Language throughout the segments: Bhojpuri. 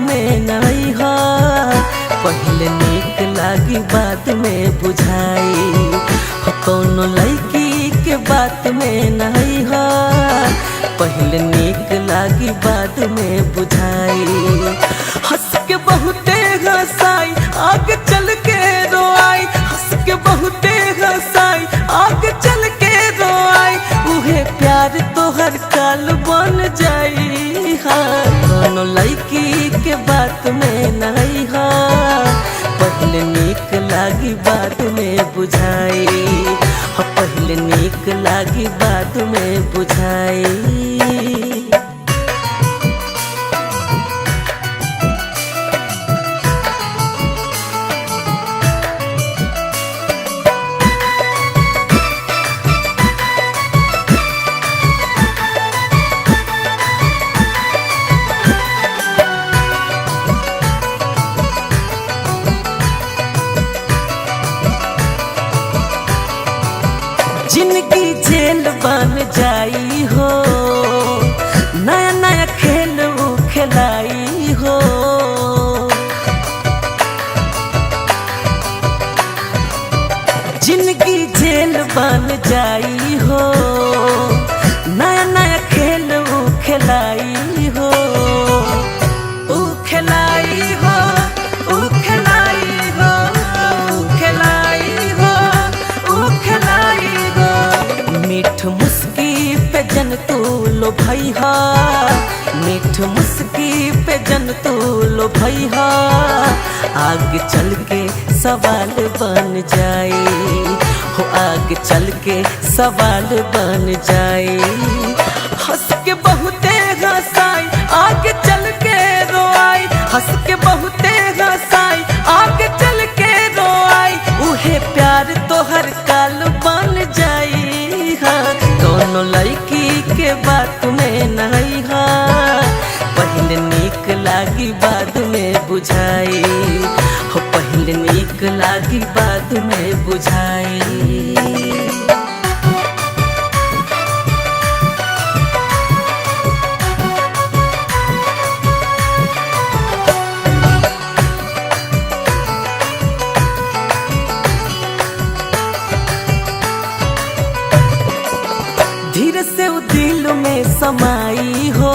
में नहीं हो, पहले नीक लागी बाद में बुझाई हो। कोनो लड़की के बात में नहीं हो, पहले नीक लागी बाद में बुझाई। हंस के बहुते हंसाई आगे चल के रोआई, हंस के बहुते हंसाई आगे चल के रोआई। उहे प्यार तोहर काल बन जाई। हाँ, कोनो लड़की के बात में नहीं हो, पहले नीक लागी बाद में बुझाई हो। पहले नीक लागी बाद में बुझाई। जिंदगी जेल बन जाई हो, नया नया खेल खिलाई हो। जिंदगी जेल बन जाई हो, नया नया खेल खिलाई हो। खिलाई हो, खिलाई हो, खिलाई हो, खिलाई हो। मीठ मुस्की पे जन तू लो भैया, मीठ मुस्की पे जन तू लो भैया। आगे चल के सवाल बन जाए हो, आगे चल के सवाल बन जाए। हंस के बहुते हंसाई आगे चल के रोआई, हंस के बहुते हंसाई आगे चल के रोआई। उहे प्यार तोहर काल बन जाई। हाँ, कोनो लड़की के बात में नहीं हो, पहले नीक लागी बाद में बुझाई हो। पहले नीक लागी बाद में बुझाई। धीरे से वो दिल में समाई हो,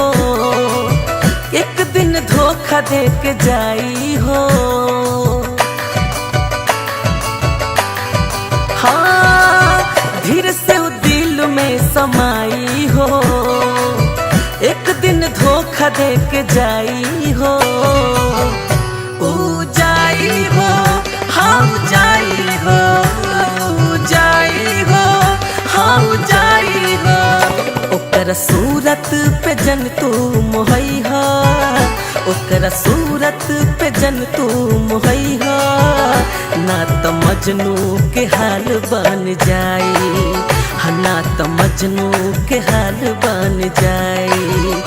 एक दिन धोखा दे के जाई हो। हाँ, धीरे से वो दिल में समाई हो, एक दिन धोखा दे के जाई हो। ऊ जाई हो, हाँ जाई हो, जाई हो, हाँ जाई हो। ओकर सूरत पे जन तू मोहैया, ओकर सूरत पे जन तू मोहैया। ना तो मजनू के हाल बन जाई, ना तो मजनू के हाल बन जाई।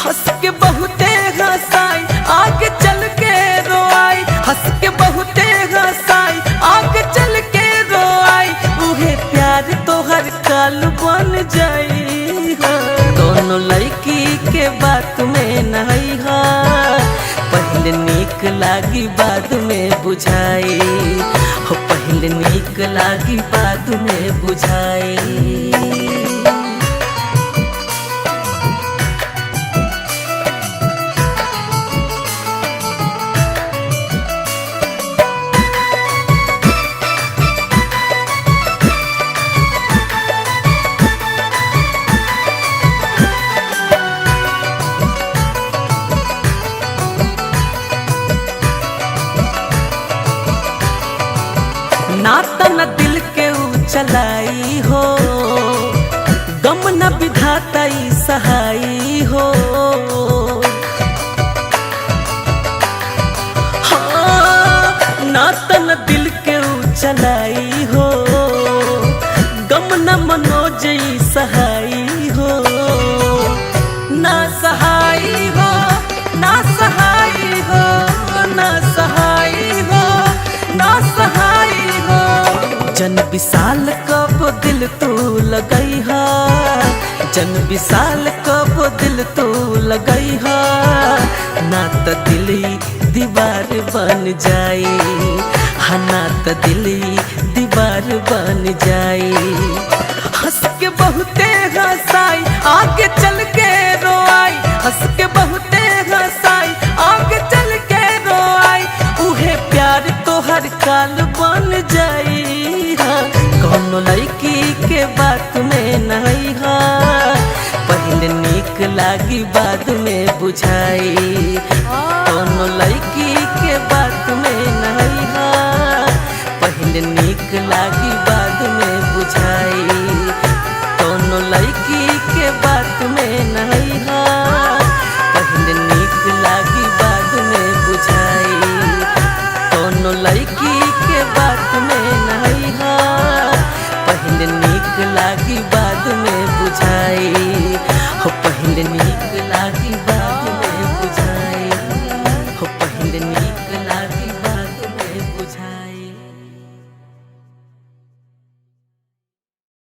हंस के बहुते हंसाई आगे चल के रोआई, हंस के बहुते हंसाई आगे चल के रोआई। उहे प्यार तोहर काल बन जाई। दोनों लड़की के बात में नहीं हो, पहले नीक लागी बाद में बुझाई हो। पहले नीक लागी बाद में बुझाई। ना तना दिल के चलाई हो, गम न विधाता सहाई हो। हाँ, ना तना दिल के चलाई हो, गम न मनोज सहाई हो। ना सहाई हो, ना सहाई हो, ना सहाई हो, ना सहाई हो। जन विशाल कब दिल तू लगई हा, जन विशाल कब दिल तो लगई हा, ना त दिली दीवार बन जाई, हा ना त दिली दीवार बन जाई। हंस के बहुते हंसाई आगे चल के रोआई, हंस के बहुते हंसाई आगे चल के रोआई, उहे प्यार तो हर काल बन जाई। हाँ कौनो लड़की के बात में नहीं हा, पहले नीक लागी बाद में बुझाई। कौनो लड़की के बात में नहीं हा, पहले नीक लागी बाद में बुझाई। कौनो लड़की के बात में नहीं हा, पहले नीक लागी बाद में बुझाई। कौनो लड़की के बात में नहीं हा, पहले